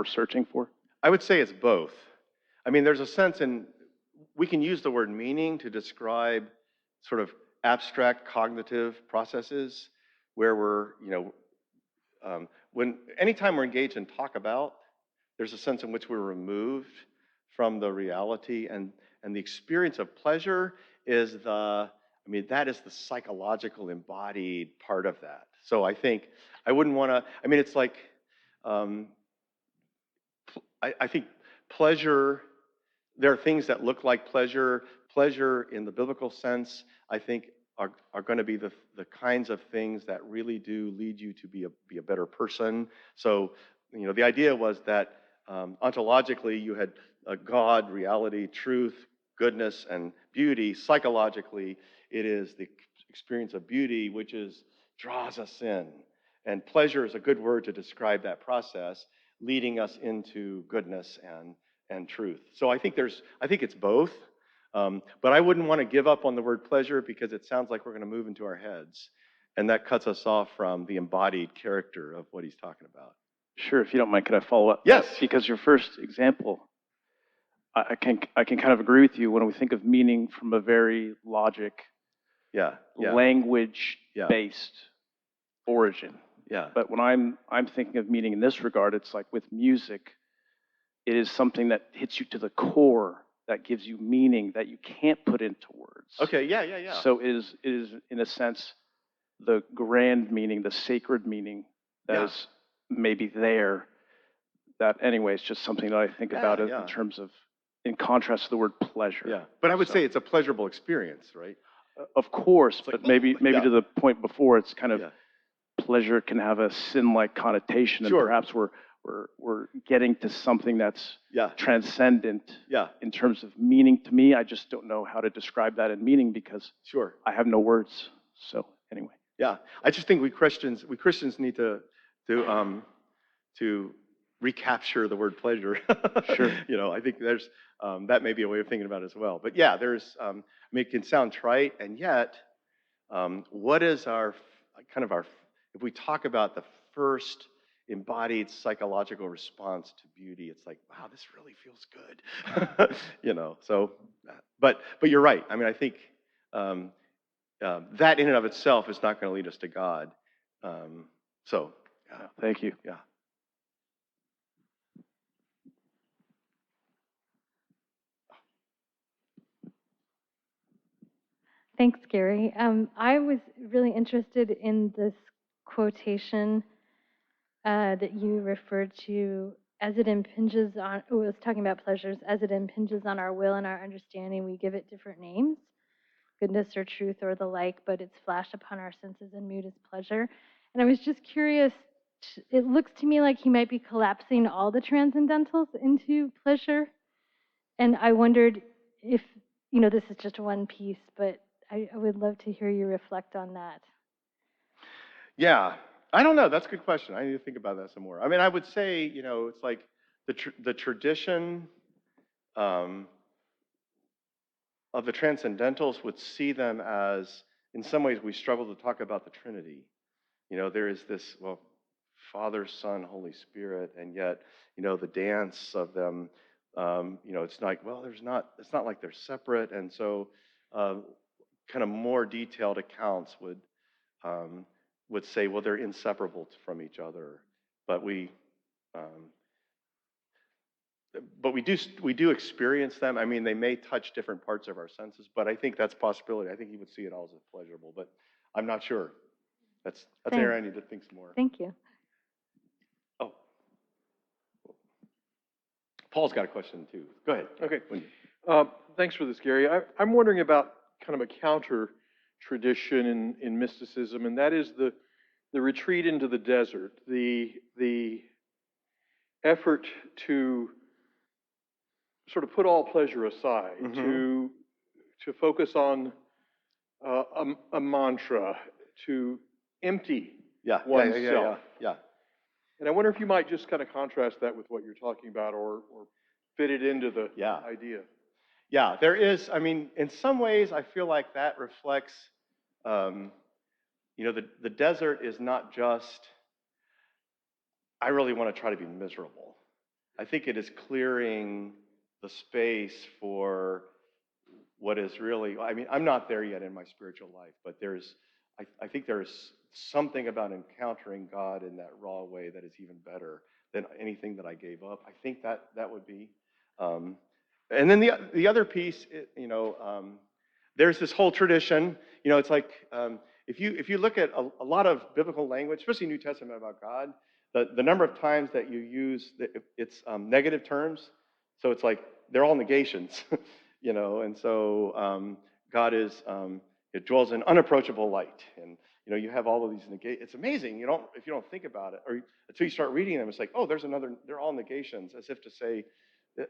searching for. I would say it's both. I mean, there's a sense we can use the word meaning to describe sort of abstract cognitive processes where anytime we're engaged in talk about, there's a sense in which we're removed from the reality, and the experience of pleasure is that is the psychological embodied part of that. So I think I wouldn't want to, it's like, I think pleasure, there are things that look like pleasure. Pleasure in the biblical sense, I think, are going to be the kinds of things that really do lead you to be a better person. So, the idea was that ontologically you had God, reality, truth, goodness, and beauty. Psychologically, it is the experience of beauty which draws us in. And pleasure is a good word to describe that process, leading us into goodness and truth. So I think it's both. But I wouldn't want to give up on the word pleasure because it sounds like we're going to move into our heads. And that cuts us off from the embodied character of what he's talking about. Sure, if you don't mind, could I follow up? Yes. Because your first example, I can kind of agree with you when we think of meaning from a very logic, language-based origin. Yeah. But when I'm thinking of meaning in this regard, it's like with music, it is something that hits you to the core, that gives you meaning that you can't put into words. Okay, yeah. So it is in a sense the grand meaning, the sacred meaning that is maybe there. That anyway is just something that I think about in terms of, in contrast to the word pleasure. Yeah, but I would say it's a pleasurable experience, right? Of course, but maybe to the point before, it's kind of pleasure can have a sin-like connotation, and perhaps we're getting to something that's transcendent in terms of meaning to me. I just don't know how to describe that in meaning because I have no words. So anyway. Yeah, I just think we Christians need to recapture the word pleasure. Sure. I think there's that may be a way of thinking about it as well. But yeah, there's it can sound trite, and yet what is our if we talk about the first embodied psychological response to beauty. It's like, wow, this really feels good. So, but you're right. I mean, I think that in and of itself is not going to lead us to God. So, yeah. Thank you. Yeah. Thanks, Gary. I was really interested in this quotation that you referred to as it impinges on, it was talking about pleasures, as it impinges on our will and our understanding, we give it different names, goodness or truth or the like, but it's flashed upon our senses and mood as pleasure. And I was just curious, it looks to me like he might be collapsing all the transcendentals into pleasure. And I wondered if, this is just one piece, but I would love to hear you reflect on that. Yeah, I don't know. That's a good question. I need to think about that some more. I mean, I would say, it's like the tradition of the transcendentals would see them as, in some ways, we struggle to talk about the Trinity. There is this, well, Father, Son, Holy Spirit, and yet, the dance of them, it's like, well, it's not like they're separate, and so kind of more detailed accounts would say, well, they're inseparable from each other, but we do experience them. I mean, they may touch different parts of our senses, but I think that's a possibility. I think he would see it all as pleasurable, but I'm not sure. That's an area I need to think some more. Thank you. Oh, Paul's got a question too. Go ahead. Okay. Thanks for this, Gary. I'm wondering about kind of a counter tradition in mysticism, and that is the retreat into the desert, the effort to sort of put all pleasure aside, to focus on a mantra, to empty oneself. Yeah. And I wonder if you might just kind of contrast that with what you're talking about, or fit it into the idea. Yeah, there is. I mean, in some ways, I feel like that reflects, the desert is not just, I really want to try to be miserable. I think it is clearing the space for what is really, I mean, I'm not there yet in my spiritual life, but I think there's something about encountering God in that raw way that is even better than anything that I gave up. I think that would be. And then the other piece, there's this whole tradition. It's like if you look at a lot of biblical language, especially New Testament about God, the number of times that you use it's negative terms. So it's like they're all negations, And so God is it dwells in unapproachable light, and you have all of these negations. It's amazing. If you don't think about it, or until you start reading them, it's like, oh, there's another. They're all negations, as if to say.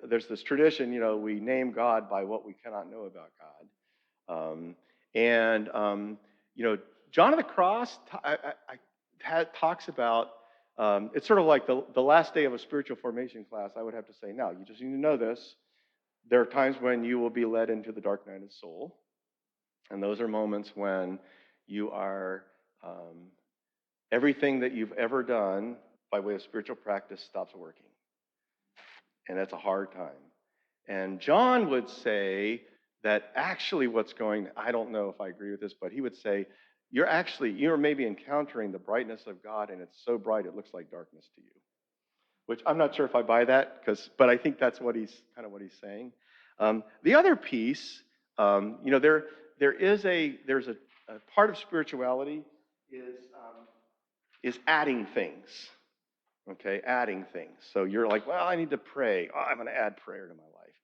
There's this tradition, we name God by what we cannot know about God. John of the Cross talks about, it's sort of like the last day of a spiritual formation class. I would have to say, now, you just need to know this. There are times when you will be led into the dark night of the soul. And those are moments when you are, everything that you've ever done by way of spiritual practice stops working. And that's a hard time. And John would say that actually I don't know if I agree with this, but he would say, you're maybe encountering the brightness of God, and it's so bright it looks like darkness to you. Which I'm not sure if I buy that, but I think that's what he's saying. The other piece, there's a part of spirituality is adding things. Okay, adding things. So you're like, well, I need to pray. Oh, I'm going to add prayer to my life.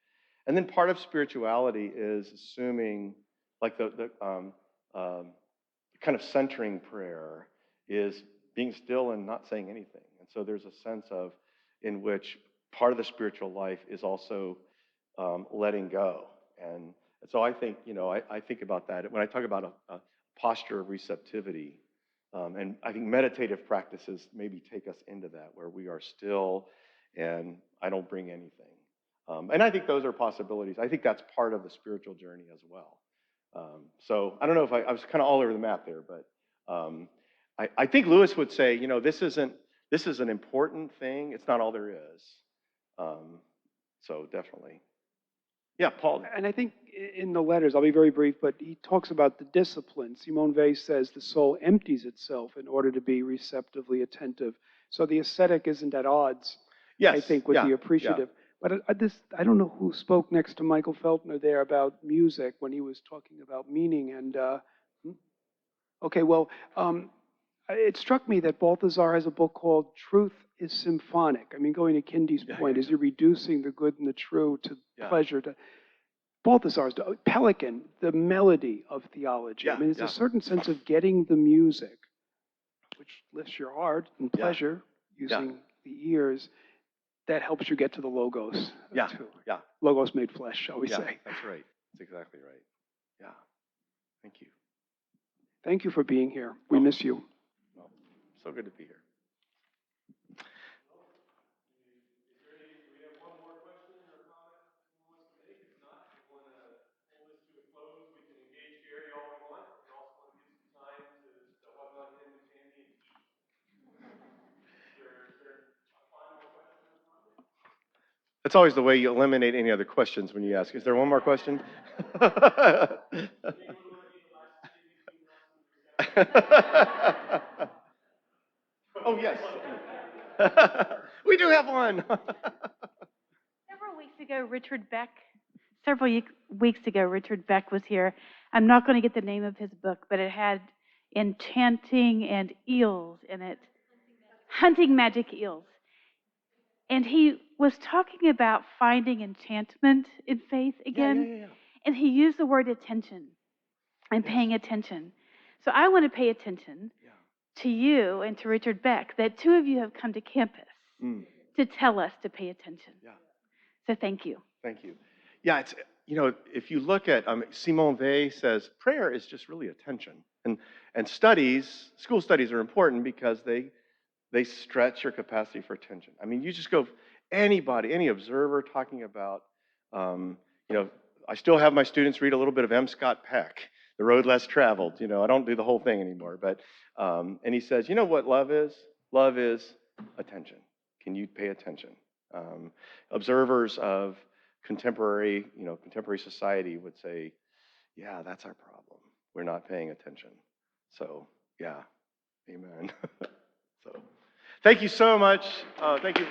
And then part of spirituality is assuming, like the kind of centering prayer is being still and not saying anything. And so there's a sense of in which part of the spiritual life is also letting go. And so I think, I think about that when I talk about a posture of receptivity. And I think meditative practices maybe take us into that, where we are still and I don't bring anything. And I think those are possibilities. I think that's part of the spiritual journey as well. So I don't know if I was kind of all over the map there, but I think Lewis would say, this isn't this is an important thing. It's not all there is. So definitely. Yeah, Paul. And I think in the letters, I'll be very brief, but he talks about the discipline. Simone Weil says the soul empties itself in order to be receptively attentive. So the ascetic isn't at odds, Yes. I think, with yeah, the appreciative. But I don't know who spoke next to Michael Feltner there about music when he was talking about meaning. And okay, well, it struck me that Balthazar has a book called Truth is Symphonic. I mean, going to Kindy's point, is you're reducing the good and the true to pleasure. To Balthazar's Pelican, the melody of theology. I mean, there's a certain sense of getting the music, which lifts your heart and pleasure using the ears, that helps you get to the logos. Too. Logos made flesh, shall we say. That's right. That's exactly right. Yeah. Thank you. Thank you for being here. We miss you. Well, so good to be here. That's always the way you eliminate any other questions when you ask. Is there one more question? Oh, yes. We do have one. Several weeks ago, Richard Beck was here. I'm not going to get the name of his book, but it had enchanting and eels in it. Hunting magic eels. And he was talking about finding enchantment in faith again. And he used the word attention and paying attention. So I want to pay attention to you and to Richard Beck, that two of you have come to campus to tell us to pay attention. So thank you. Thank you. Yeah, it's, if you look at, Simone Weil says prayer is just really attention. And school studies are important because they stretch your capacity for attention. I mean, you just go, any observer talking about, I still have my students read a little bit of M. Scott Peck, The Road Less Traveled. I don't do the whole thing anymore, but, and he says, you know what love is? Love is attention. Can you pay attention? Observers of contemporary society would say, yeah, that's our problem. We're not paying attention. So, yeah, amen. So, thank you so much. Thank you.